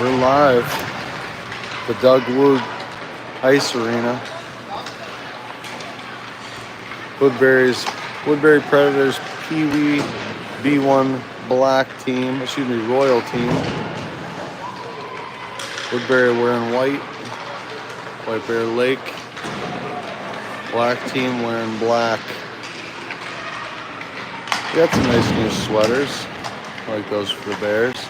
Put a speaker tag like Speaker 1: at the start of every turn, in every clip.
Speaker 1: We're live. The Doug Wood Ice Arena. Woodbury Predators Peewee B1 Black team, Royal team. Woodbury wearing white. White Bear Lake. Black team wearing black. We got some nice new sweaters. I like those for the Bears.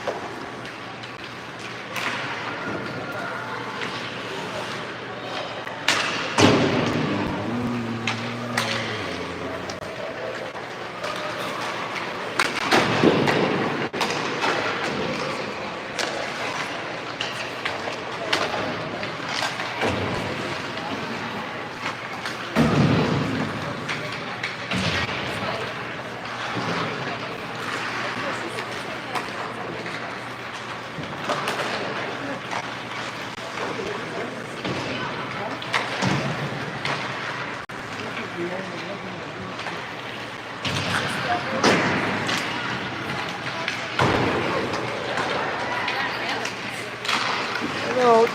Speaker 1: Hello.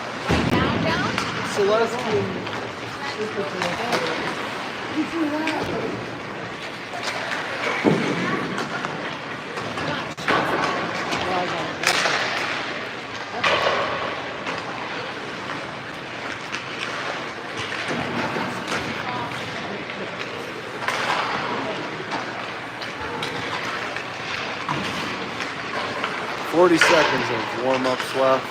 Speaker 1: Celestian. $40 seconds of warm-ups left.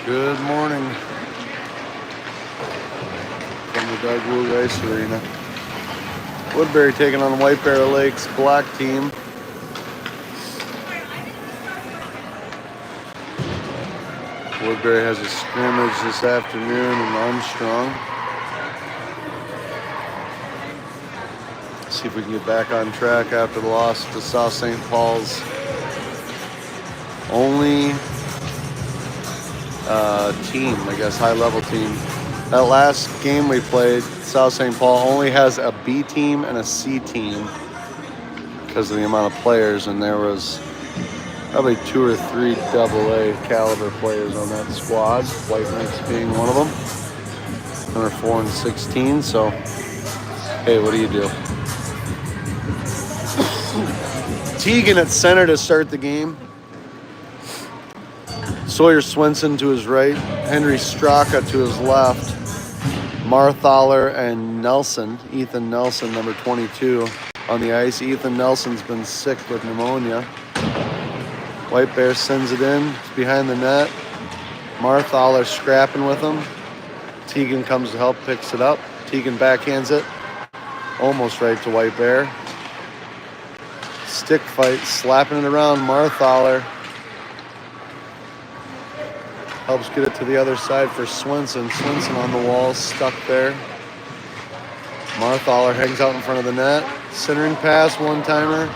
Speaker 1: Good morning from the Doug Wood Ice Arena. Woodbury taking on White Bear Lake's black team. Woodbury has a scrimmage this afternoon in Armstrong. See if we can get back on track after the loss to South St. Paul's. Only team, I guess, high-level team. That last game we played, South St. Paul only has a B team and a C team because of the amount of players, and there was probably 2 or 3 AA caliber players on that squad, White Knights being one of them. Number 4 and 16, so hey, what do you do? Teagan at center to start the game. Sawyer Swenson to his right, Henry Straka to his left, Marthaler and Nelson, Ethan Nelson, number 22, on the ice. Ethan Nelson's been sick with pneumonia. White Bear sends it in, it's behind the net. Marthaler scrapping with him. Teagan comes to help, picks it up. Teagan backhands it, almost right to White Bear. Stick fight, slapping it around. Marthaler helps get it to the other side for Swenson. Swenson on the wall, stuck there. Marthaler hangs out in front of the net. Centering pass, one-timer.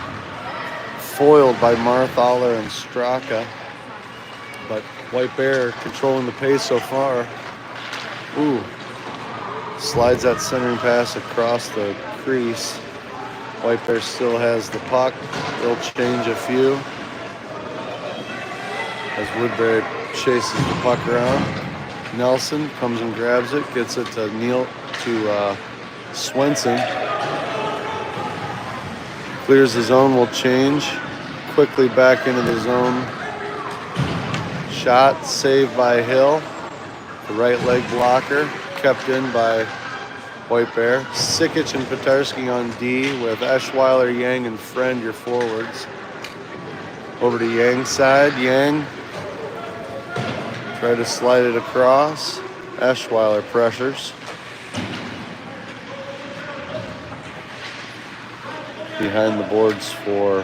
Speaker 1: Foiled by Marthaler and Straka. But White Bear controlling the pace so far. Ooh. Slides that centering pass across the crease. White Bear still has the puck. They'll change a few as Woodbury chases the puck around. Nelson comes and grabs it, gets it to Swenson. Clears the zone, will change. Quickly back into the zone. Shot saved by Hill. The right leg blocker kept in by White Bear. Sikic and Petarski on D with Eschweiler, Yang, and Friend, your forwards. Over to Yang's side. Yang try to slide it across. Eschweiler pressures. Behind the boards for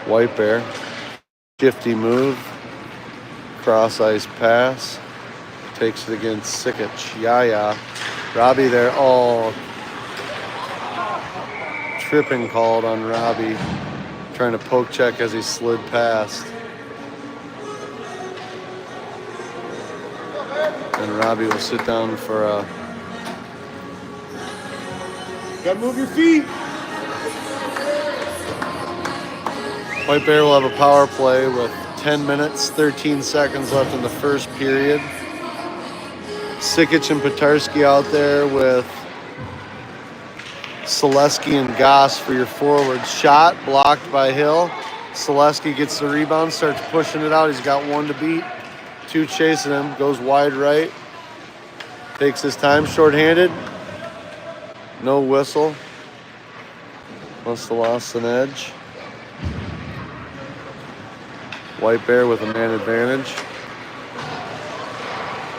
Speaker 1: White Bear. Shifty move. Cross ice pass. Takes it against Sikic. Yaya. Robbie there. Oh. Tripping called on Robbie. Trying to poke check as he slid past. And Robbie will sit down for a...
Speaker 2: Gotta move your feet.
Speaker 1: White Bear will have a power play with 10 minutes, 13 seconds left in the first period. Sikic and Petarski out there with Selesky and Goss for your forwards. Shot blocked by Hill. Selesky gets the rebound, starts pushing it out. He's got one to beat. Two chasing him. Goes wide right. Takes his time. Shorthanded. No whistle. Must have lost an edge. White Bear with a man advantage.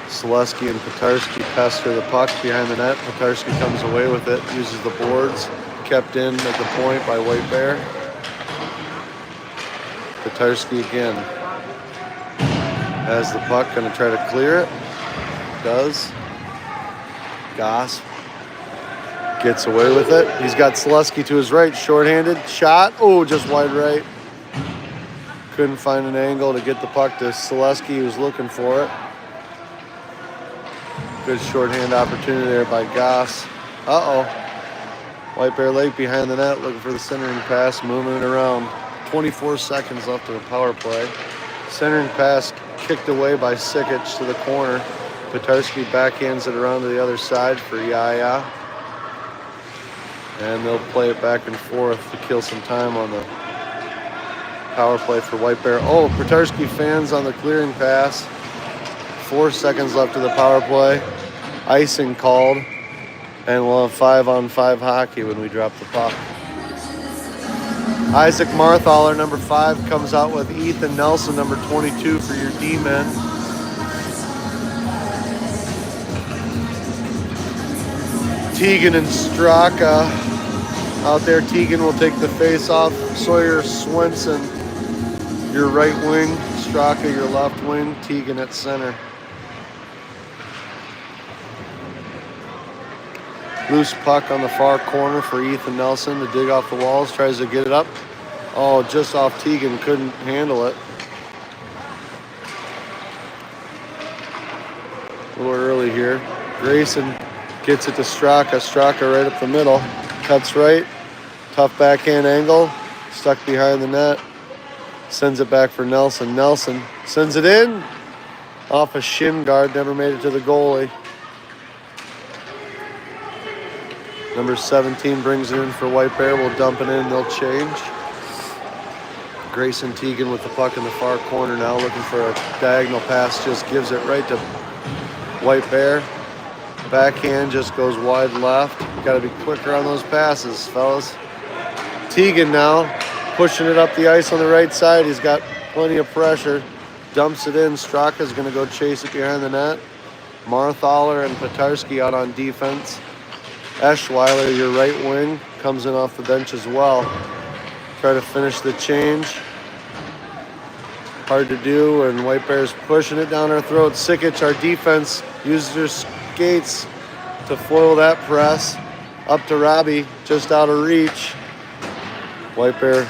Speaker 1: Selesky and Petarski pester the puck behind the net. Petarski comes away with it, uses the boards. Kept in at the point by White Bear. Petarski again. Has the puck, gonna try to clear it. Does. Goss gets away with it. He's got Selesky to his right, shorthanded. Shot, oh, just wide right. Couldn't find an angle to get the puck to Selesky. He was looking for it. Good shorthand opportunity there by Goss. Uh-oh. White Bear late behind the net, looking for the centering pass, moving it around. 24 seconds left in the power play. Centering pass kicked away by Sikic to the corner. Petarski backhands it around to the other side for Yaya. And they'll play it back and forth to kill some time on the power play for White Bear. Oh, Petarski fans on the clearing pass. 4 seconds left of the power play. Icing called. And we'll have 5-on-5 hockey when we drop the puck. Isaac Marthaler, number 5, comes out with Ethan Nelson, number 22, for your D-men. Teagan and Straka out there. Teagan will take the face off. Sawyer Swenson, your right wing. Straka, your left wing. Teagan at center. Loose puck on the far corner for Ethan Nelson to dig off the walls. Tries to get it up. Oh, just off Teagan. Couldn't handle it. A little early here. Grayson gets it to Straka. Straka right up the middle. Cuts right. Tough backhand angle. Stuck behind the net. Sends it back for Nelson. Nelson sends it in. Off a shin guard. Never made it to the goalie. Number 17 brings it in for White Bear. We'll dump it in. They'll change. Grayson Teagan with the puck in the far corner now, looking for a diagonal pass. Just gives it right to White Bear. Backhand just goes wide left. Got to be quicker on those passes, fellas. Teagan now pushing it up the ice on the right side. He's got plenty of pressure. Dumps it in. Straka's going to go chase it behind the net. Marthaler and Petarski out on defense. Eschweiler, your right wing, comes in off the bench as well. Try to finish the change. Hard to do, and White Bear's pushing it down our throats. Sikic, our defense, uses their skates to foil that press. Up to Robbie, just out of reach. White Bear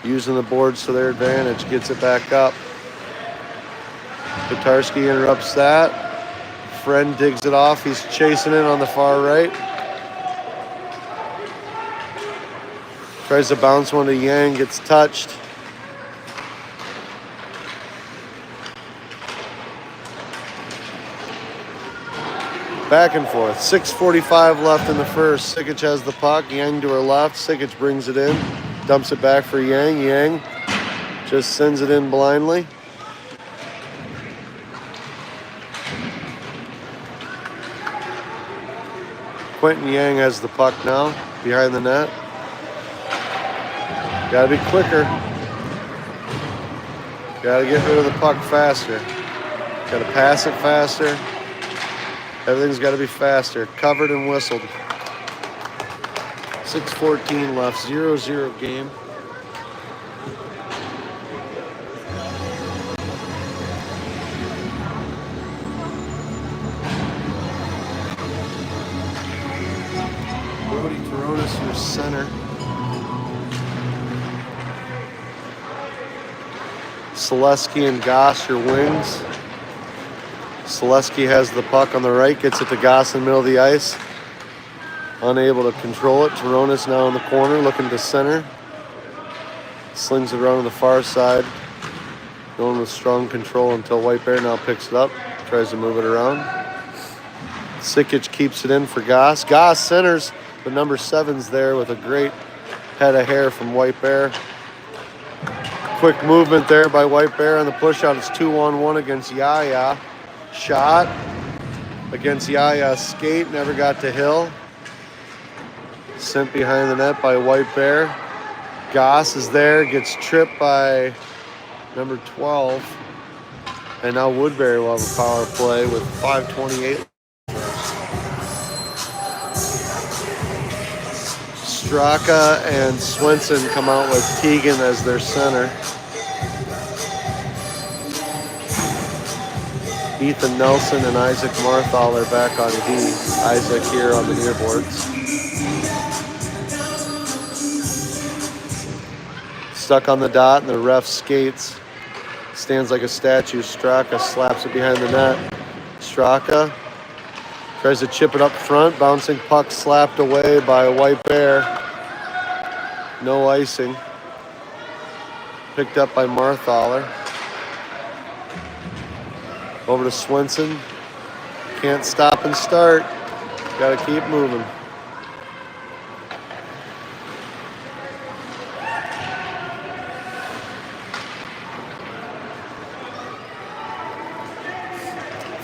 Speaker 1: using the boards to their advantage, gets it back up. Petarski interrupts that. Friend digs it off. He's chasing it on the far right. Tries to bounce one to Yang, gets touched. Back and forth. 6:45 left in the first. Sikic has the puck. Yang to her left. Sikic brings it in. Dumps it back for Yang. Yang just sends it in blindly. Quentin Yang has the puck now, behind the net. Gotta be quicker. Gotta get rid of the puck faster. Gotta pass it faster. Everything's gotta be faster. Covered and whistled. 6:14 left, 0-0 game. Brody Toronis, your center. Selesky and Goss, your wings. Selesky has the puck on the right, gets it to Goss in the middle of the ice. Unable to control it. Toronis now in the corner, looking to center. Slings it around to the far side. Going with strong control until White Bear now picks it up. Tries to move it around. Sikic keeps it in for Goss. Goss centers, but number 7's there with a great head of hair from White Bear. Quick movement there by White Bear on the push-out. It's 2-on-1 against Yaya. Shot against Yaya's skate. Never got to Hill. Sent behind the net by White Bear. Goss is there. Gets tripped by number 12. And now Woodbury will have a power play with 5:28. Straka and Swenson come out with Teagan as their center. Ethan Nelson and Isaac Marthal are back on D. Isaac here on the near boards. Stuck on the dot and the ref skates. Stands like a statue. Straka slaps it behind the net. Straka tries to chip it up front. Bouncing puck slapped away by White Bear. No icing. Picked up by Marthaler. Over to Swenson. Can't stop and start. Got to keep moving.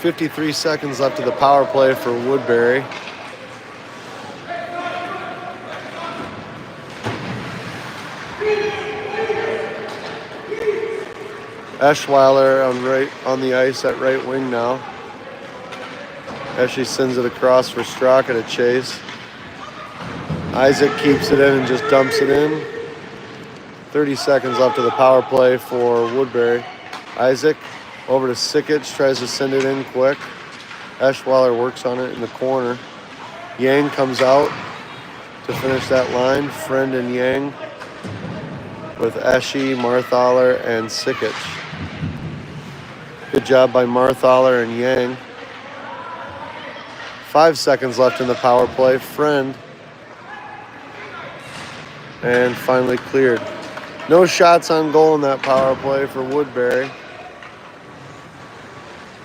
Speaker 1: .53 seconds left of the power play for Woodbury. Eschweiler on the ice at right wing now. Esche sends it across for Straka to chase. Isaac keeps it in and just dumps it in. 30 seconds left of the power play for Woodbury. Isaac over to Sikic, tries to send it in quick. Eschweiler works on it in the corner. Yang comes out to finish that line. Friend and Yang with Esche, Marthaler, and Sikic. Good job by Marthaler and Yang. 5 seconds left in the power play. Friend. And finally cleared. No shots on goal in that power play for Woodbury.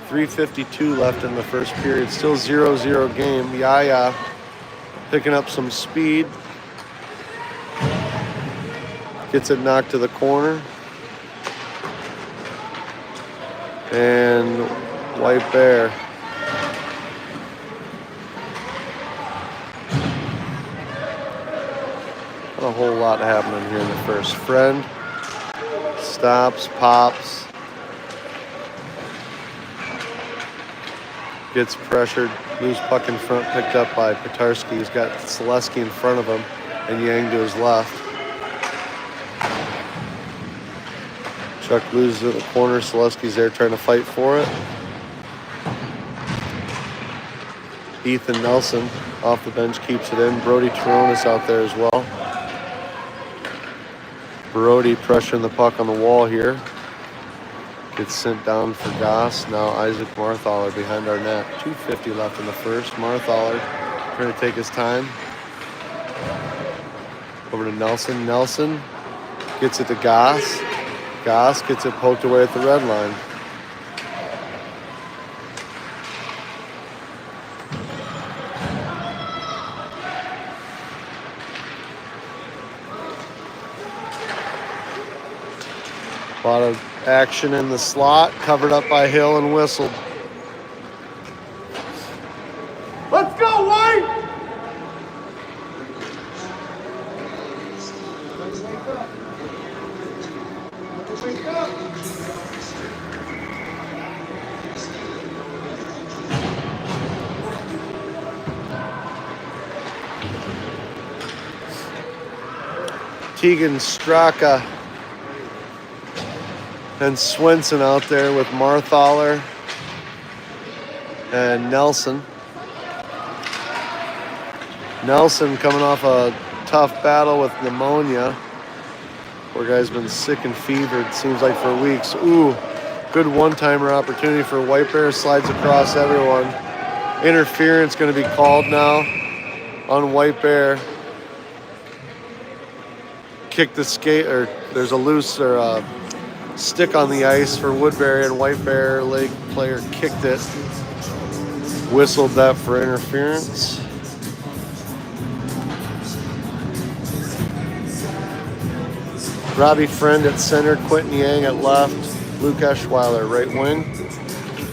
Speaker 1: 3:52 left in the first period. Still 0-0 game. Yaya picking up some speed. Gets it knocked to the corner. And White Bear. Not a whole lot happening here in the first. Friend stops, pops. Gets pressured, loose puck in front, picked up by Petarski. He's got Selesky in front of him and Yang to his left. Chuck loses it in the corner. Selesky's there trying to fight for it. Ethan Nelson off the bench keeps it in. Brody Toronis out there as well. Brody pressuring the puck on the wall here. Gets sent down for Goss. Now Isaac Marthaler behind our net. 2:50 left in the first. Marthaler trying to take his time. Over to Nelson. Nelson gets it to Goss. Goss gets it poked away at the red line. A lot of action in the slot, covered up by Hill and whistled.
Speaker 2: Let's go, White!
Speaker 1: Tegan Straka and Swenson out there with Marthaler and Nelson. Nelson coming off a tough battle with pneumonia. Poor guy's been sick and fevered, seems like for weeks. Ooh, good one-timer opportunity for White Bear. Slides across everyone. Interference going to be called now on White Bear. Kick the skate, or there's a loose or a stick on the ice for Woodbury, and White Bear leg player kicked it. Whistled that for interference. Robbie Friend at center, Quentin Yang at left, Luke Eschweiler right wing.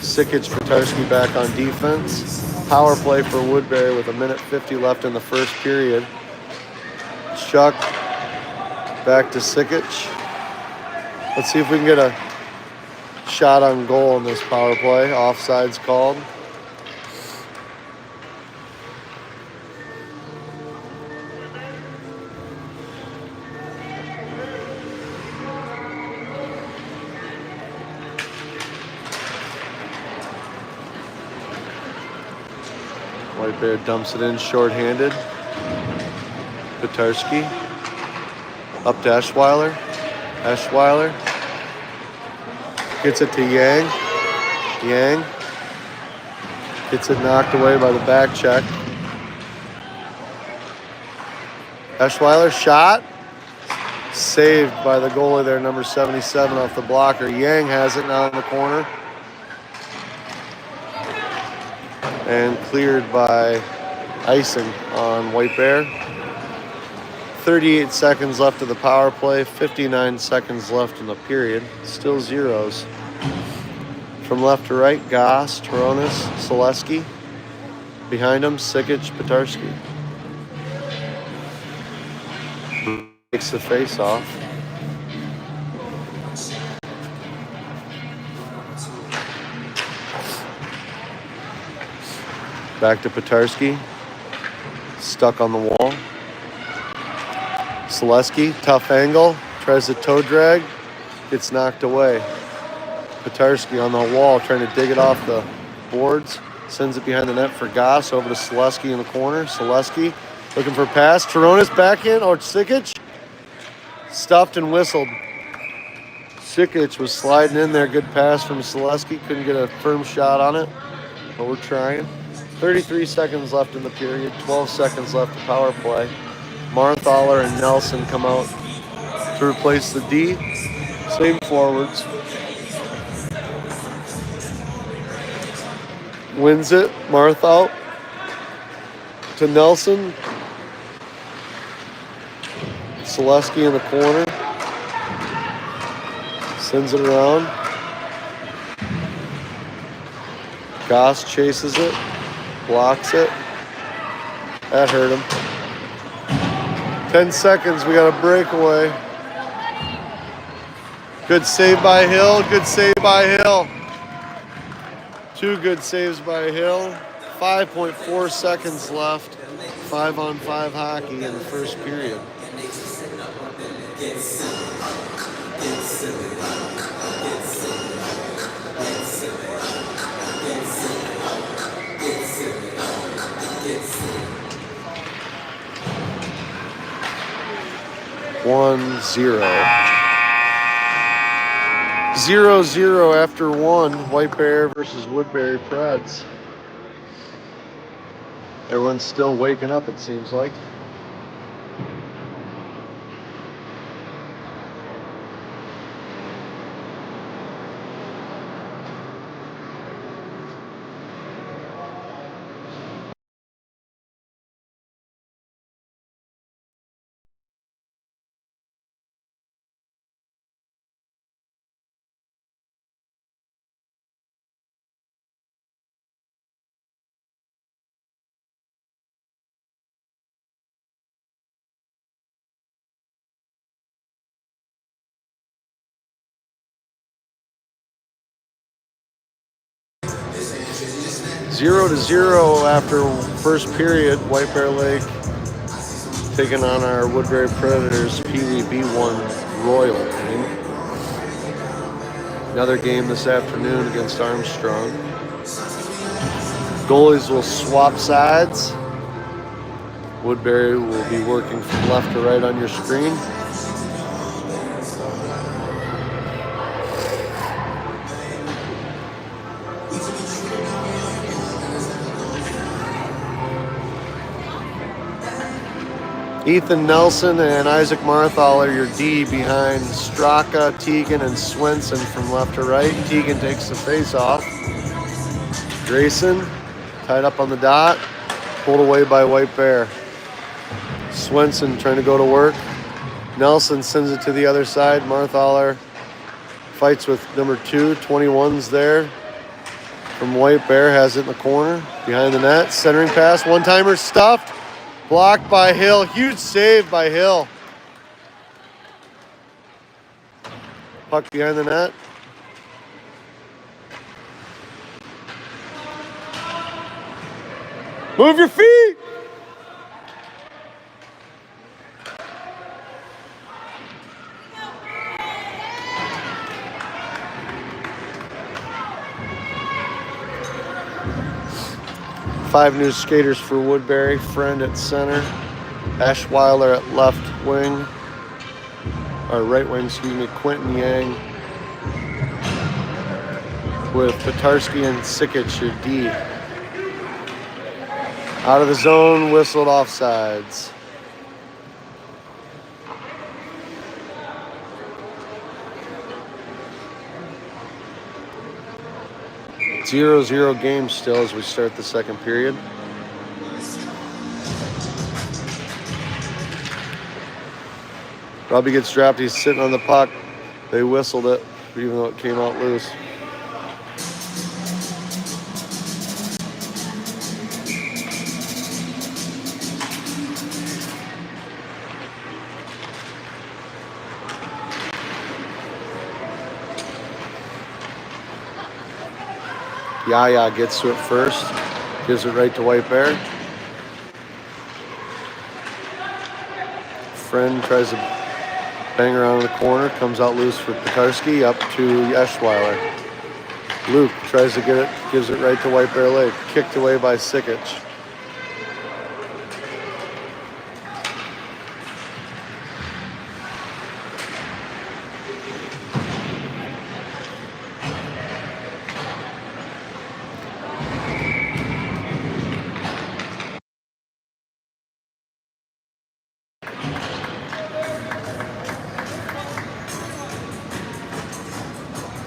Speaker 1: Sikic Petarski back on defense. Power play for Woodbury with 1:50 left in the first period. Chuck back to Sikic. Let's see if we can get a shot on goal in this power play. Offside's called. White Bear dumps it in shorthanded. Petarski up to Eschweiler. Eschweiler gets it to Yang. Yang gets it knocked away by the back check. Eschweiler shot. Saved by the goalie there, number 77 off the blocker. Yang has it now in the corner. And cleared by icing on White Bear. 38 seconds left of the power play, 59 seconds left in the period. Still zeros. From left to right, Goss, Toronis, Selesky. Behind him, Sikic, Petarski. Takes the face off. Back to Petarski. Stuck on the wall. Selesky, tough angle. Tries to toe drag. Gets knocked away. Petarski on the wall trying to dig it off the boards. Sends it behind the net for Goss. Over to Selesky in the corner. Selesky looking for pass. Toronis back in. Oh, Sikic. Stuffed and whistled. Sikic was sliding in there. Good pass from Selesky. Couldn't get a firm shot on it. But we're trying. 33 seconds left in the period. 12 seconds left to power play. Marthaler and Nelson come out to replace the D. Same forwards. Wins it. Marthal to Nelson. Selesky in the corner. Sends it around. Goss chases it. Blocks it. That hurt him. 10 seconds. We got a breakaway. Good save by Hill. Good save by Hill. Two good saves by Hill. 5.4 seconds left. 5-on-5 hockey in the first period. One zero. 0-0 after one. White Bear versus Woodbury Preds. Everyone's still waking up, it seems like. 0-0 after first period. White Bear Lake taking on our Woodbury Predators Peewee B1 Royal team. Another game this afternoon against Armstrong. Goalies will swap sides. Woodbury will be working from left to right on your screen. Ethan Nelson and Isaac Marthal are your D behind Straka, Teagan, and Swenson from left to right. Teagan takes the face off. Grayson tied up on the dot, pulled away by White Bear. Swenson trying to go to work. Nelson sends it to the other side. Marthaler fights with number 2. 21's there from White Bear, has it in the corner behind the net. Centering pass, one-timer stuffed. Blocked by Hill. Huge save by Hill. Puck behind the net. Move your feet! Five new skaters for Woodbury. Friend at center. Eschweiler at left wing. Or right wing, excuse me. Quentin Yang. With Petarsky and Sikic, your D. Out of the zone, whistled offsides. Zero game still as we start the second period. Robbie gets dropped. He's sitting on the puck. They whistled it, even though it came out loose. Yaya gets to it first, gives it right to White Bear. Friend tries to bang around in the corner, comes out loose for Petarsky, up to Eschweiler. Luke tries to get it, gives it right to White Bear Lake, kicked away by Sikic.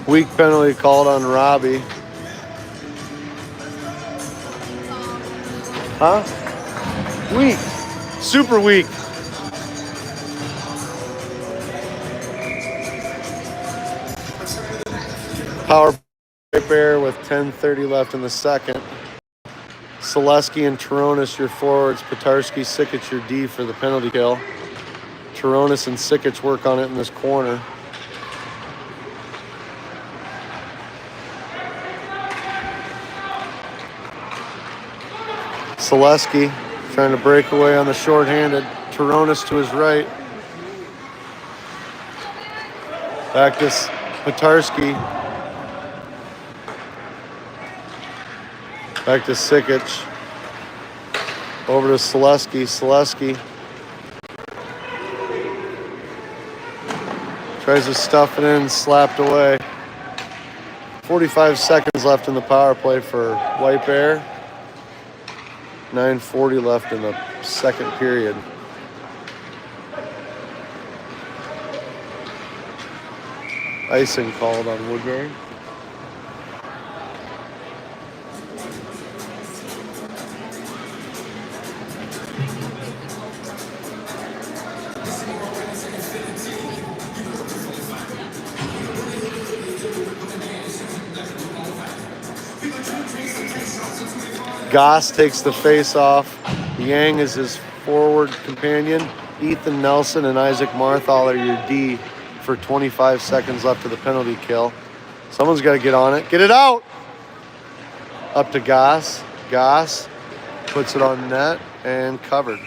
Speaker 1: Weak penalty called on Robbie. Huh? Weak. Super weak. Power play Bear with 10:30 left in the second. Selesky and Taronis, your forwards. Petarsky, Sikic, your D for the penalty kill. Taronis and Sikic work on it in this corner. Selesky trying to break away on the shorthanded. Taronis to his right. Back to Petarsky. Back to Sikic. Over to Selesky. Selesky tries to stuff it in, slapped away. 45 seconds left in the power play for White Bear. 9:40 left in the second period. Icing called on Woodbury. Goss takes the face off. Yang is his forward companion. Ethan Nelson and Isaac Marthal are your D for 25 seconds left of the penalty kill. Someone's got to get on it. Get it out! Up to Goss. Goss puts it on net and covered.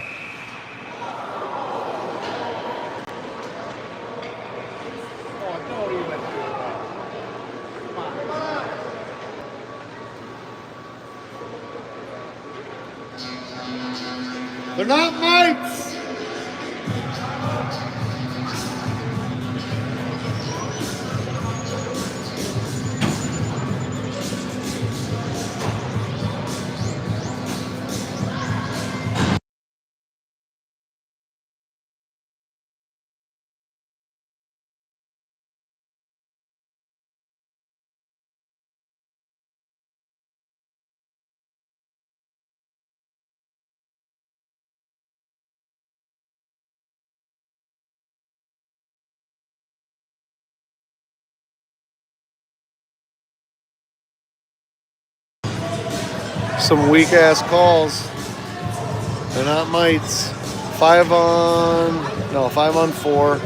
Speaker 2: They're not mites.
Speaker 1: Some weak ass calls. They're not mites. 5 on 4.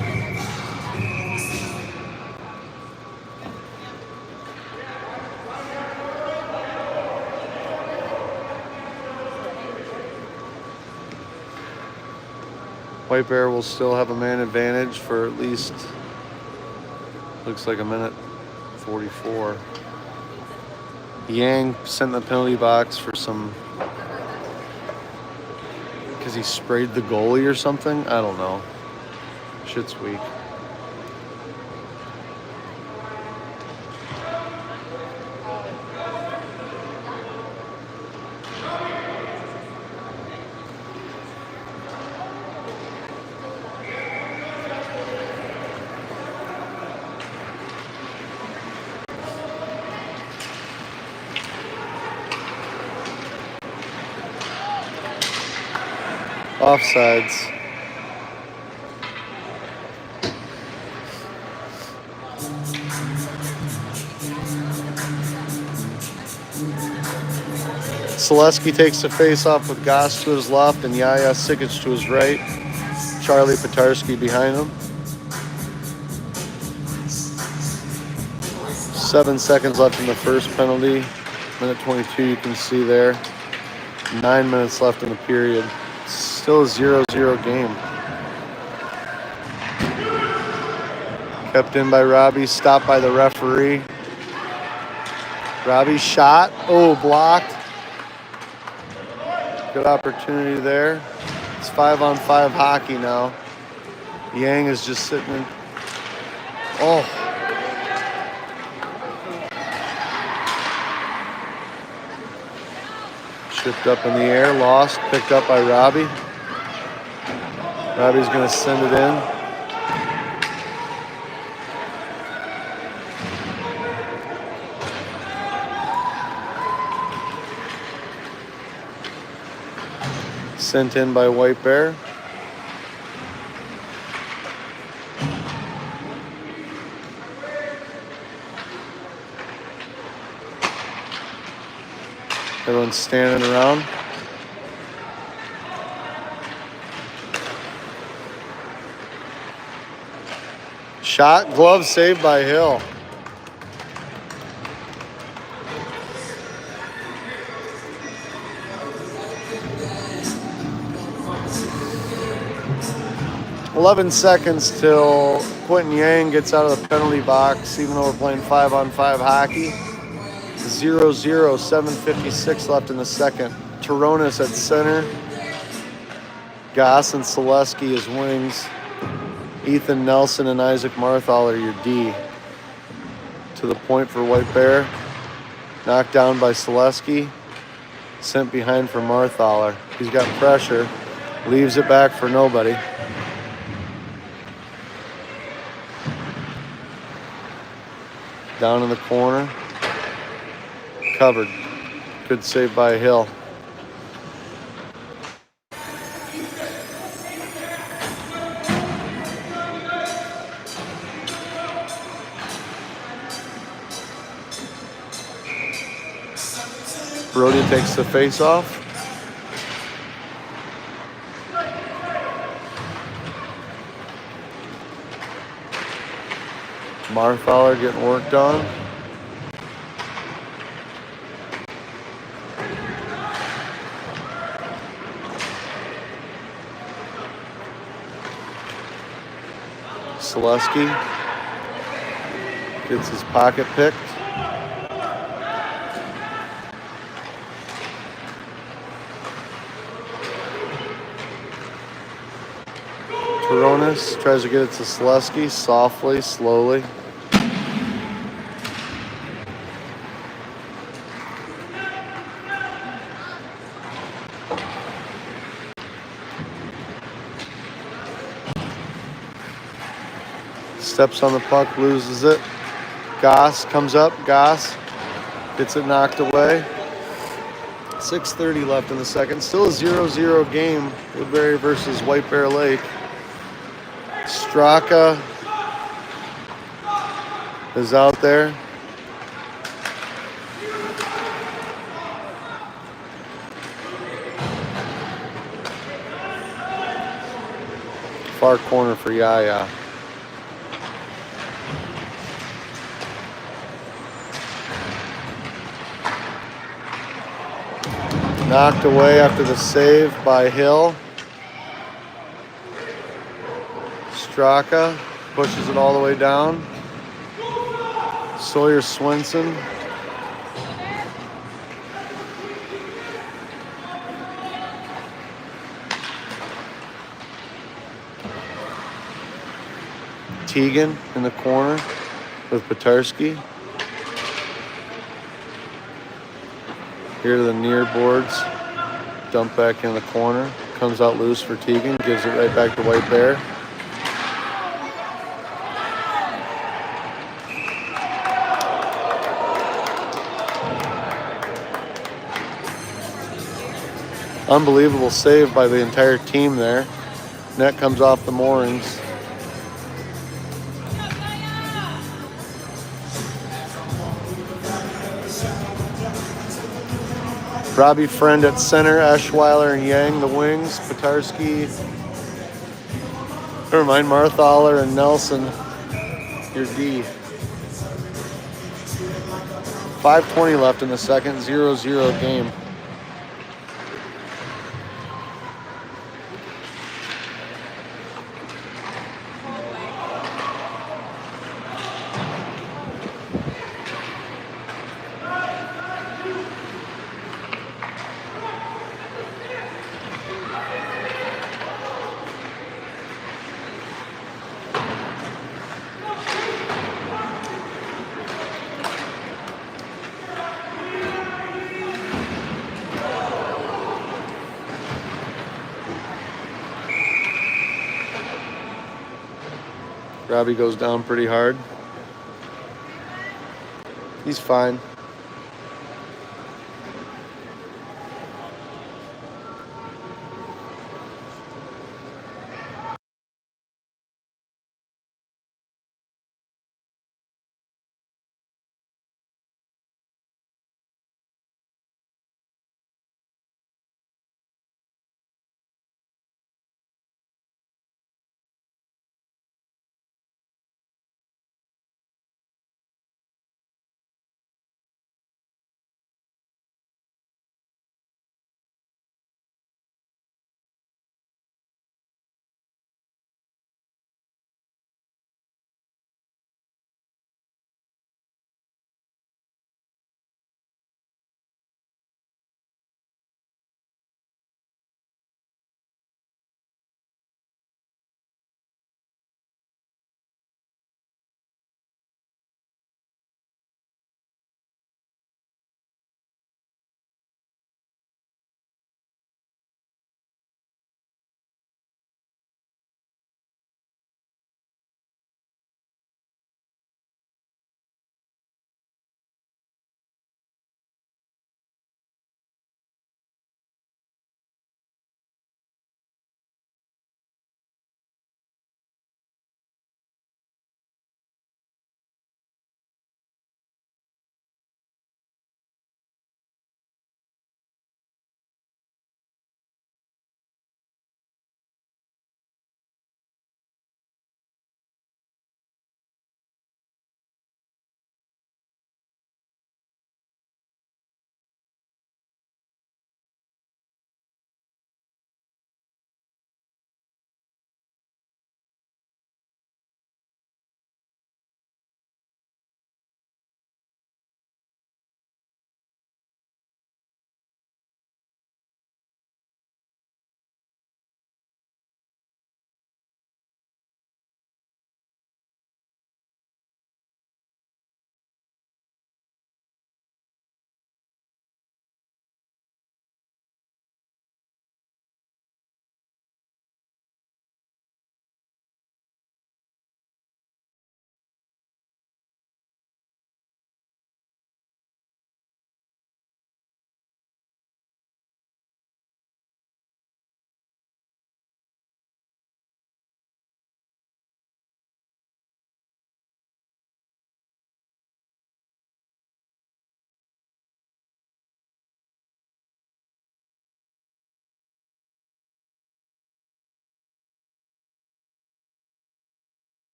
Speaker 1: White Bear will still have a man advantage for at least, looks like a minute 44. Yang sent the penalty box for some, because he sprayed the goalie or something. I don't know. Shit's weak. Offsides. Selesky takes the face off with Goss to his left and Yaya Sikic to his right. Charlie Petarski behind him. 7 seconds left in the first penalty. Minute 22 you can see there. 9 minutes left in the period. Still a 0-0 game. Kept in by Robbie, stopped by the referee. Robbie shot. Oh, blocked. Good opportunity there. It's 5 on 5 hockey now. Yang is just sitting in. Oh. Chipped up in the air, lost, picked up by Robbie. Robbie's going to send it in. Sent in by White Bear. Everyone's standing around. Shot, glove saved by Hill. "11 seconds till Quentin Yang gets out of the penalty box, even though we're playing 5 on 5 hockey. 0-0, 7:56 left in the second. Toronis at center. Goss and Selesky as wings. Ethan Nelson and Isaac Marthal are your D. To the point for White Bear. Knocked down by Selesky. Sent behind for Marthaler. He's got pressure. Leaves it back for nobody. Down in the corner. Covered. Good save by Hill. Brody takes the face off. Marthaler getting worked on. Selesky gets his pocket picked. Toronis tries to get it to Selesky softly, slowly. Steps on the puck, loses it. Goss comes up. Goss gets it knocked away. 6:30 left in the second. Still a 0-0 game. Woodbury versus White Bear Lake. Straka is out there. Far corner for Yaya. Knocked away after the save by Hill. Straka pushes it all the way down. Sawyer Swenson. Teagan in the corner with Petarski. Here to the near boards. Dump back in the corner. Comes out loose for Teagan. Gives it right back to White Bear. Unbelievable save by the entire team there. Net comes off the moorings. Robbie Friend at center, Eschweiler and Yang the wings, Petarski, Marthaler and Nelson, your D. 5:20 left in the second, 0-0 game. Robbie goes down pretty hard. He's fine.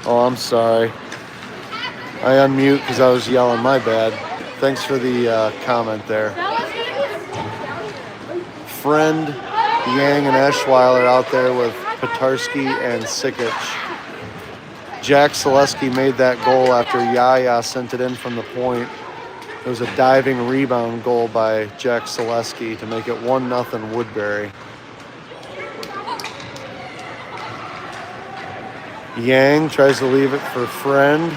Speaker 1: Oh, I'm sorry. I unmute because I was yelling. My bad. Thanks for the comment there. Friend, Yang, and Eschweiler out there with Petarski and Sikic. Jack Selesky made that goal after Yaya sent it in from the point. It was a diving rebound goal by Jack Selesky to make it 1-0 Woodbury. Yang tries to leave it for Friend.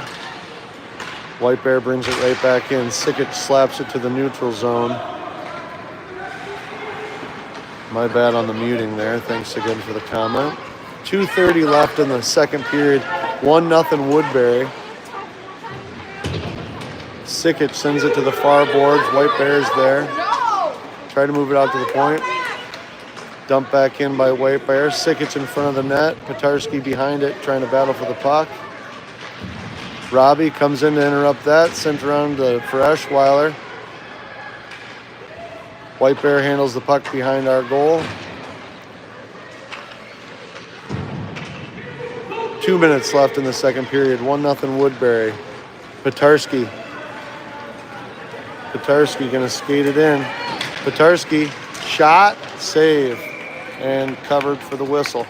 Speaker 1: White Bear brings it right back in. Sikic slaps it to the neutral zone. My bad on the muting there. Thanks again for the comment. 2:30 left in the second period. 1-0 Woodbury. Sikic sends it to the far boards. White Bear's there. Try to move it out to the point. Dumped back in by White Bear. Sikic in front of the net. Petarski behind it, trying to battle for the puck. Robbie comes in to interrupt that. Sent around for Eschweiler. White Bear handles the puck behind our goal. 2 minutes left in the second period. 1-0 Woodbury. Petarski gonna skate it in. Petarski, shot, save, and covered for the whistle.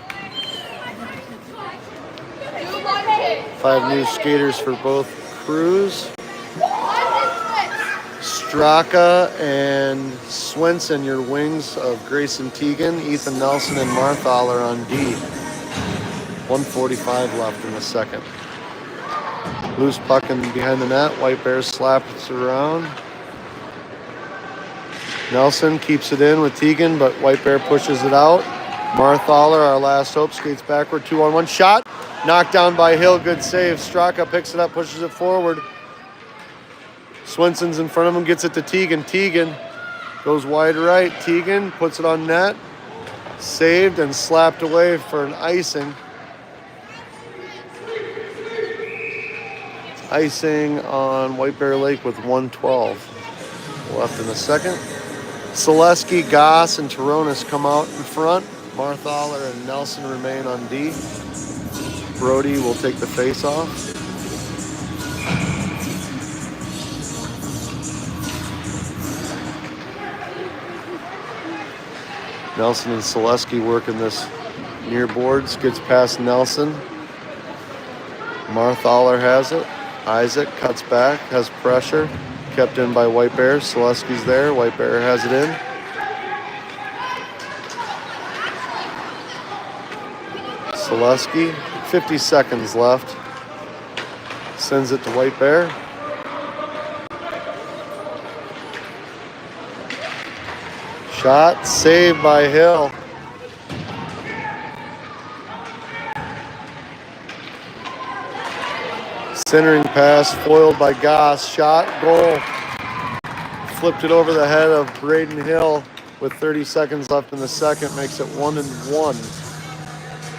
Speaker 1: 5 new skaters for both crews. Straka and Swenson, your wings of Grayson Teagan, Ethan Nelson, and Marthaler on D. 1:45 left in the second. Loose puck in behind the net. White Bear slaps it around. Nelson keeps it in with Teagan, but White Bear pushes it out. Marthaler, our last hope, skates backward. 2-on-1 shot. Knocked down by Hill. Good save. Straka picks it up, pushes it forward. Swenson's in front of him, gets it to Teagan. Teagan goes wide right. Teagan puts it on net. Saved and slapped away for an icing. Icing on White Bear Lake with 1:12 left in the second. Selesky, Goss, and Taronis come out in front. Marthaler and Nelson remain on D. Brody will take the face-off. Nelson and Selesky working this near boards. Gets past Nelson. Marthaler has it. Isaac cuts back, has pressure. Kept in by White Bear. Selesky's there. White Bear has it in. Selesky, 50 seconds left. Sends it to White Bear. Shot, saved by Hill. Centering pass, foiled by Goss. Shot, goal. Flipped it over the head of Braden Hill with 30 seconds left in the second. Makes it 1-1.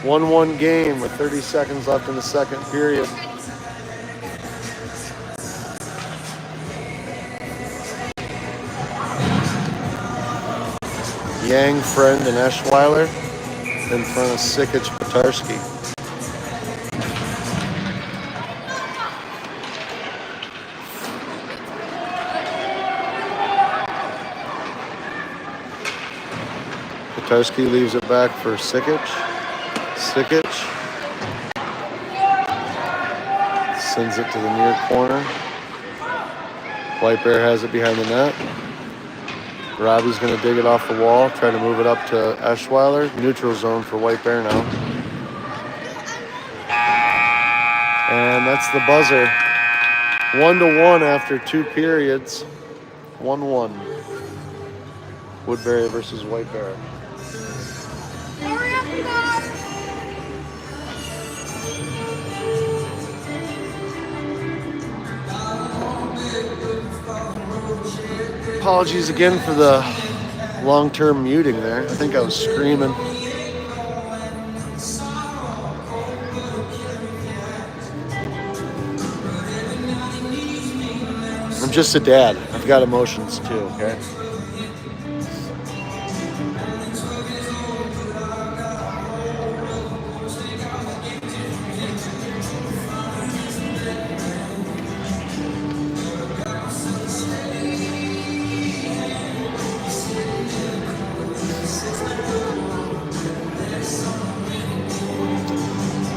Speaker 1: 1-1 game with 30 seconds left in the second period. Yang, Friend, and Eschweiler in front of Sikic, Petarski. Petarski leaves it back for Sikic. Sikic sends it to the near corner. White Bear has it behind the net. Robbie's going to dig it off the wall, try to move it up to Eschweiler. Neutral zone for White Bear now. And that's the buzzer. 1-1 after 2 periods. 1-1. Woodbury versus White Bear. Apologies again for the long-term muting there. I think I was screaming. I'm just a dad. I've got emotions too, okay?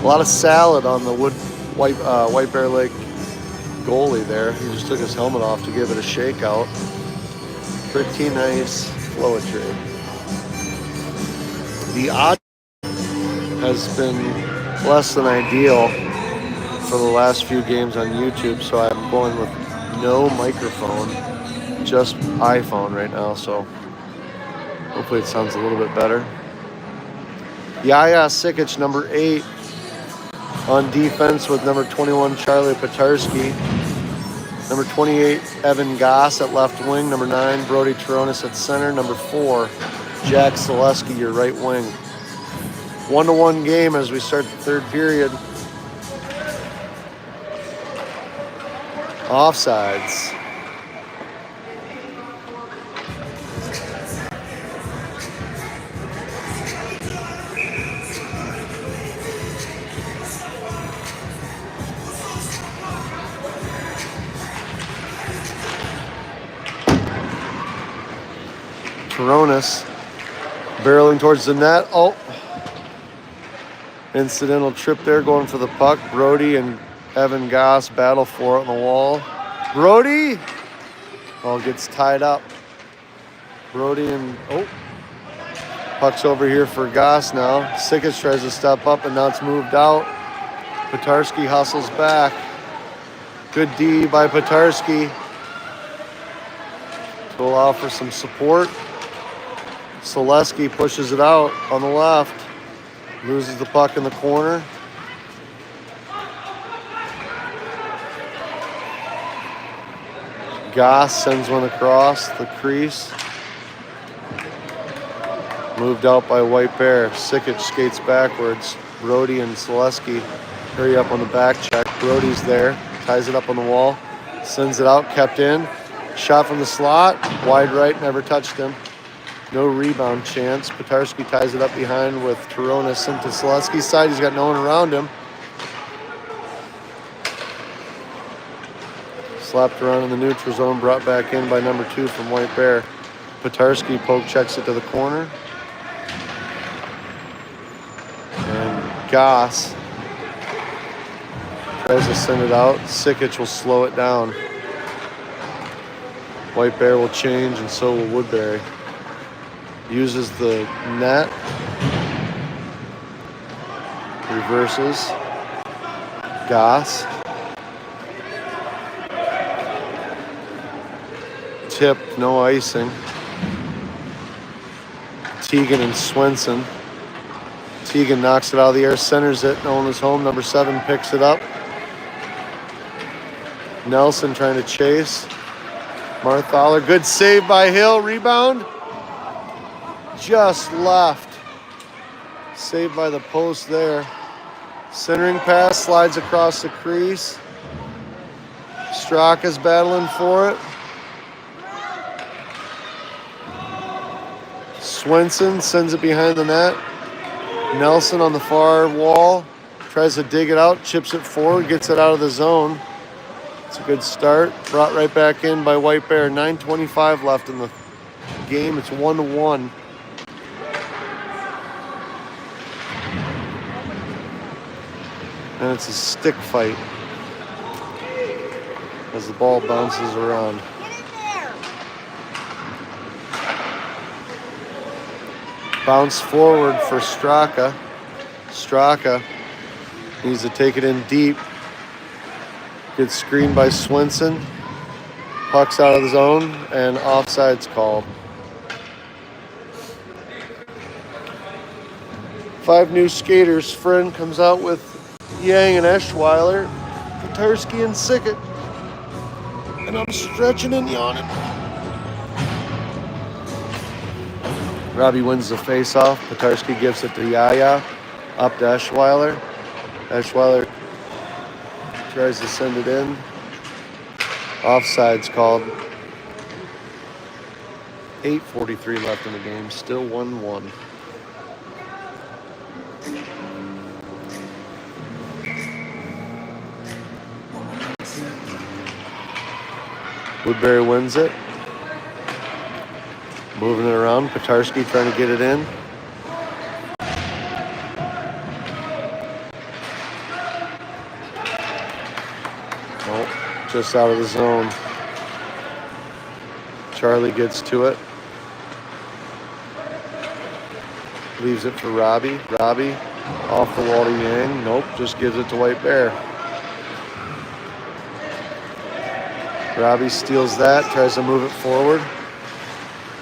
Speaker 1: A lot of salad on the White Bear Lake goalie there. He just took his helmet off to give it a shakeout. Pretty nice flow of trade. The odd has been less than ideal for the last few games on YouTube, so I'm going with no microphone, just iPhone right now, so hopefully it sounds a little bit better. Yaya Sikic, number 8, on defense with number 21, Charlie Petarski. Number 28, Evan Goss at left wing. Number 9, Brody Taronis at center. Number 4, Jack Selesky, your right wing. 1-1 game as we start the third period. Offsides. Taronis barreling towards the net. Oh, incidental trip there, going for the puck. Brody and Evan Goss battle for it on the wall. Brody, gets tied up. Brody and puck's over here for Goss now. Sikic tries to step up, and now it's moved out. Petarski hustles back. Good D by Petarski to allow for some support. Selesky pushes it out on the left. Loses the puck in the corner. Goss sends one across the crease. Moved out by White Bear. Sikic skates backwards. Brody and Selesky hurry up on the back check. Brody's there. Ties it up on the wall. Sends it out. Kept in. Shot from the slot. Wide right. Never touched him. No rebound chance. Petarski ties it up behind with Taronis into Selesky's side. He's got no one around him. Slapped around in the neutral zone, brought back in by number 2 from White Bear. Petarski poke checks it to the corner. And Goss tries to send it out. Sikic will slow it down. White Bear will change, and so will Woodbury. Uses the net. Reverses. Goss. Tip, no icing. Teagan and Swenson. Teagan knocks it out of the air, centers it. No one is home. Number 7 picks it up. Nelson trying to chase. Marthaler, good save by Hill. Rebound. Just left. Saved by the post there. Centering pass, slides across the crease. Straka's battling for it. Swenson sends it behind the net. Nelson on the far wall. Tries to dig it out, chips it forward, gets it out of the zone. It's a good start. Brought right back in by White Bear. 9:25 left in the game. It's 1-1. And it's a stick fight as the ball bounces around. Bounce forward for Straka. Straka needs to take it in deep. Good screen by Swenson. Puck's out of the zone and offside's called. 5 new skaters. Friend comes out with Yang and Eschweiler, Petarski and Sikic. And I'm stretching and yawning. Robbie wins the face-off. Petarski gives it to Yaya. Up to Eschweiler. Eschweiler tries to send it in. Offside's called. 8:43 left in the game. Still 1-1. Woodbury wins it. Moving it around. Petarski trying to get it in. just out of the zone. Charlie gets to it. Leaves it for Robbie. Robbie off the wall to Yang. Nope, just gives it to White Bear. Robbie steals that, tries to move it forward.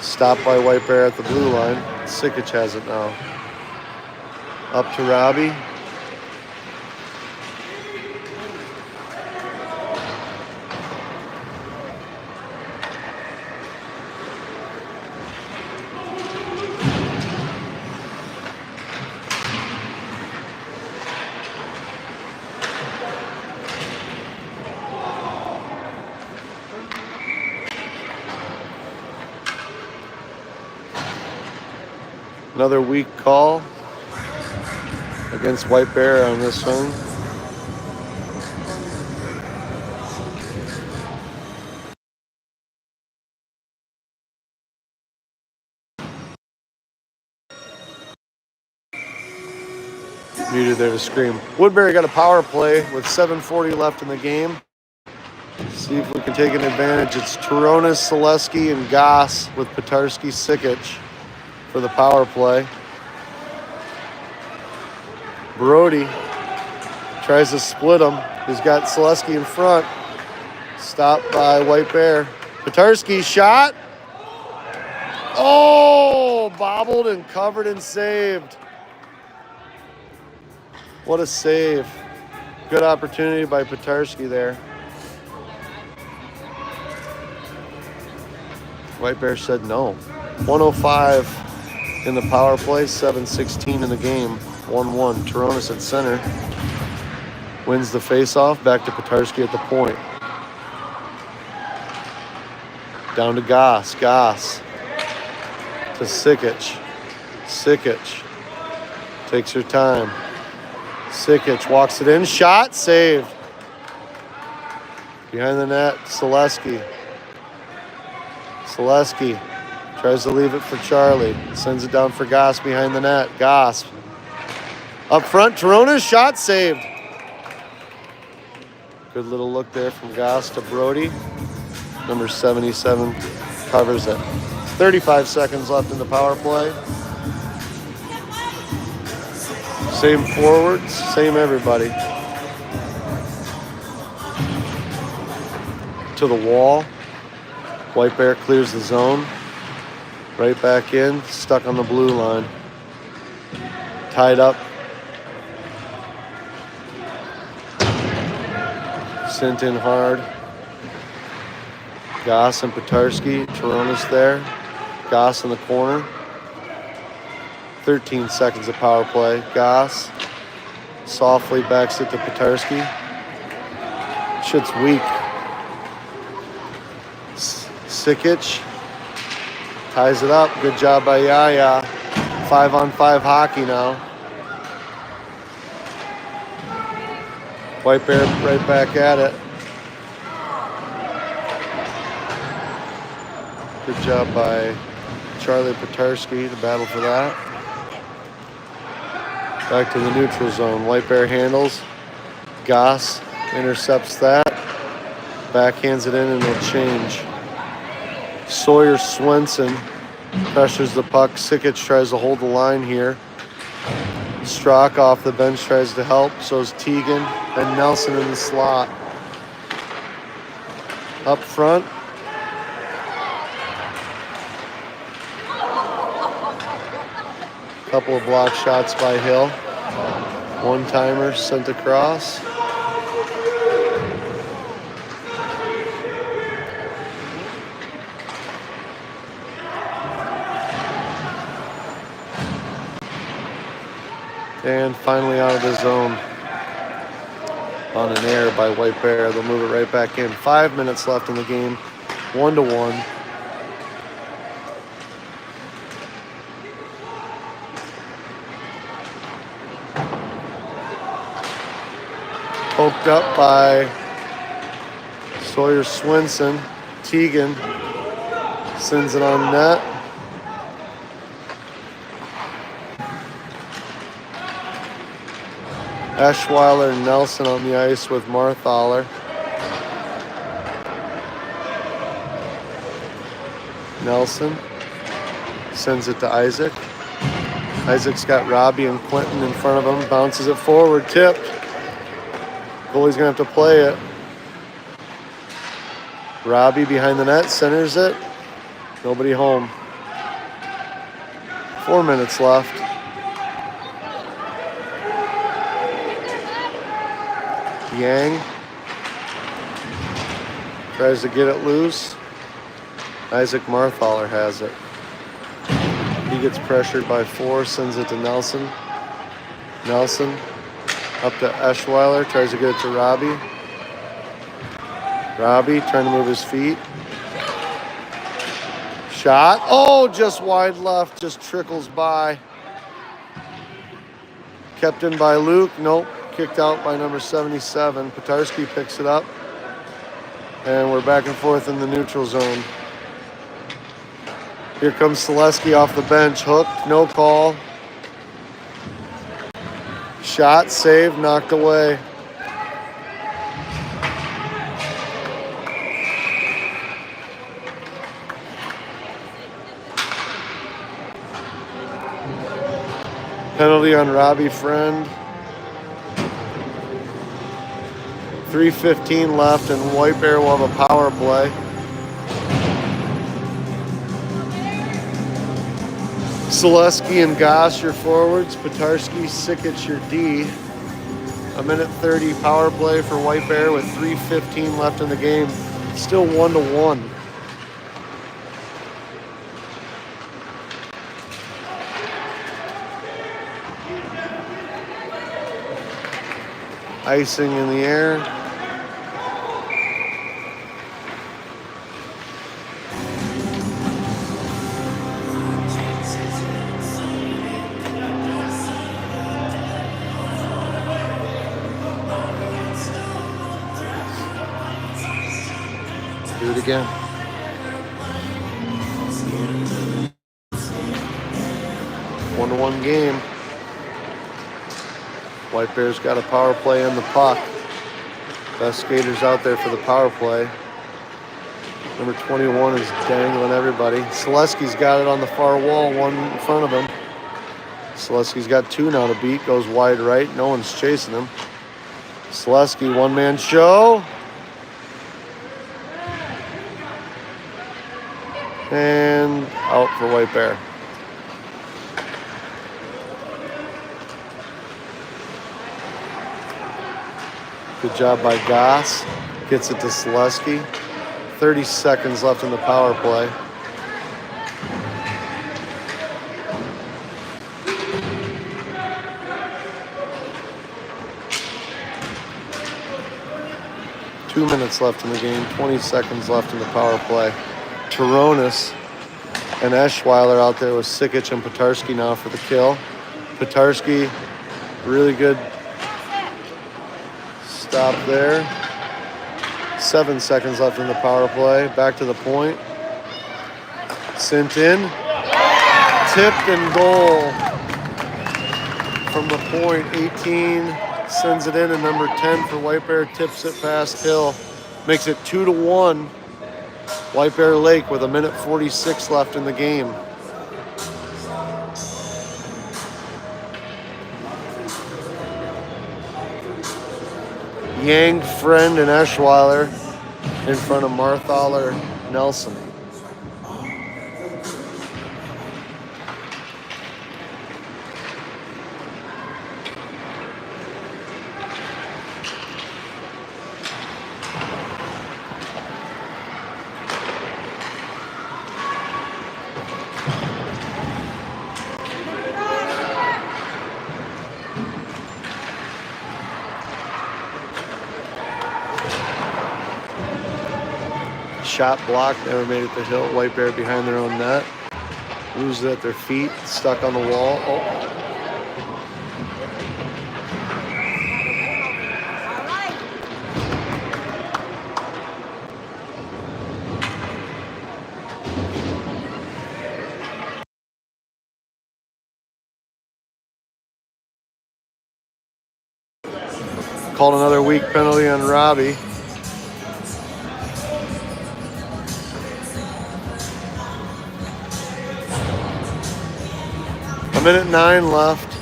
Speaker 1: Stopped by White Bear at the blue line. Sikic has it now. Up to Robbie. Another weak call against White Bear on this one. Muted there to scream. Woodbury got a power play with 7:40 left in the game. See if we can take an advantage. It's Turonis, Selesky, and Goss with Petarski, Sikic for the power play. Brody tries to split him. He's got Selesky in front. Stopped by White Bear. Petarski shot. Oh, bobbled and covered and saved. What a save. Good opportunity by Petarski there. White Bear said no. 105 in the power play, 7:16 in the game. 1-1. Turonis at center. Wins the face-off. Back to Petarski at the point. Down to Goss. Goss to Sikic. Sikic takes her time. Sikic walks it in. Shot. Saved. Behind the net, Selesky. Selesky tries to leave it for Charlie. Sends it down for Goss behind the net. Goss. Up front, Turonis. Shot. Saved. Good little look there from Goss to Brody. Number 77 covers it. 35 seconds left in the power play. Same forwards, same everybody. To the wall. White Bear clears the zone. Right back in, stuck on the blue line. Tied up. Sent in hard. Goss and Petarski. Turonis there. Goss in the corner. 13 seconds of power play. Goss softly backs it to Petarski. Shit's weak. Sikic ties it up. Good job by Yaya. 5-on-5 hockey now. White Bear right back at it. Good job by Charlie Petarski to battle for that. Back to the neutral zone. White Bear handles. Goss intercepts that. Backhands it in and it'll change. Sawyer Swenson pressures the puck. Sikic tries to hold the line here. Strock off the bench tries to help. So is Teagan and Nelson in the slot. Up front. Couple of block shots by Hill. One-timer sent across. And finally out of the zone on an error by White Bear. They'll move it right back in. 5 minutes left in the game. 1-1. Poked up by Sawyer Swenson. Teagan sends it on net. Eschweiler and Nelson on the ice with Marthaler. Nelson sends it to Isaac. Isaac's got Robbie and Quentin in front of him. Bounces it forward, tipped. Goalie's going to have to play it. Robbie behind the net, centers it. Nobody home. 4 minutes left. Yang tries to get it loose. Isaac Marthaler has it. He gets pressured by 4, sends it to Nelson. Nelson up to Eschweiler, tries to get it to Robbie. Robbie trying to move his feet. Shot. Oh, just wide left, just trickles by. Kept in by Luke. Nope. Kicked out by number 77. Petarski picks it up. And we're back and forth in the neutral zone. Here comes Selesky off the bench. Hooked. No call. Shot. Saved. Knocked away. Penalty on Robbie Friend. 3:15 left, and White Bear will have a power play. Selesky and Goss, your forwards. Petarski, Sikic, your D. 1:30 power play for White Bear with 3:15 left in the game. Still 1-1. Icing in the air. Do it again. One to one game. White Bears got a power play on the puck. Best skaters out there for the power play. Number 21 is dangling everybody. Selesky's got it on the far wall, one in front of him. Selesky's got 2 now to beat. Goes wide right. No one's chasing him. Selesky, one-man show. And out for White Bear. Good job by Goss. Gets it to Selesky. 30 seconds left in the power play. Two minutes left in the game. 20 seconds left in the power play. Taronis and Eschweiler out there with Sikic and Petarski now for the kill. Petarski, really good stop there. 7 seconds left in the power play. Back to the point. Sent in. Tipped and goal from the point. 18 sends it in, and number 10 for White Bear tips it past Hill. Makes it 2-1. White Bear Lake with 1:46 left in the game. Yang, Friend, and Eschweiler in front of Marthaler, Nelson. Shot blocked, never made it to Hill. White Bear behind their own net. Lose it at their feet, stuck on the wall. Oh. Called another weak penalty on Robbie. 1:09 left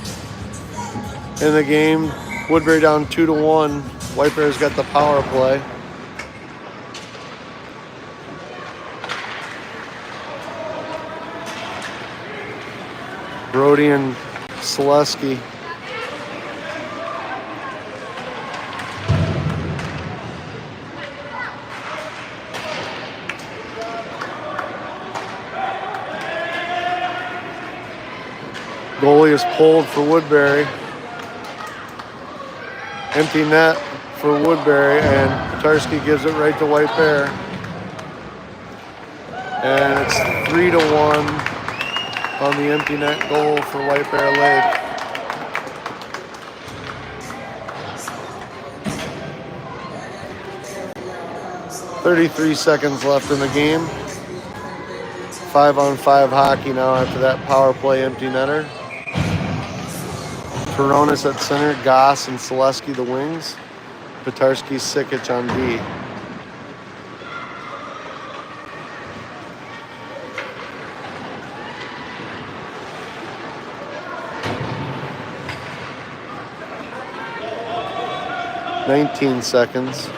Speaker 1: in the game. Woodbury down 2-1. White Bears got the power play. Brody and Selesky. Goalie is pulled for Woodbury. Empty net for Woodbury, and Petarski gives it right to White Bear. And it's 3-1 on the empty net goal for White Bear Lake. .33 seconds left in the game. 5-on-5 hockey now after that power play empty netter. Peronis at center, Goss and Selesky the wings. Petarski, Sikic on D. .19 seconds.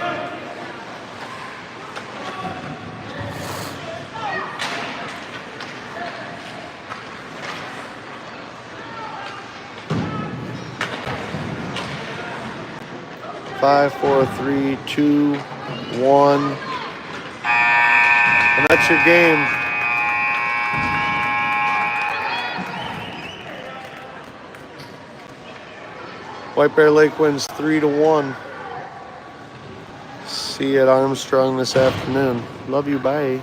Speaker 1: Five, four, three, two, one, and that's your game. White Bear Lake wins 3-1. See you at Armstrong this afternoon. Love you, bye.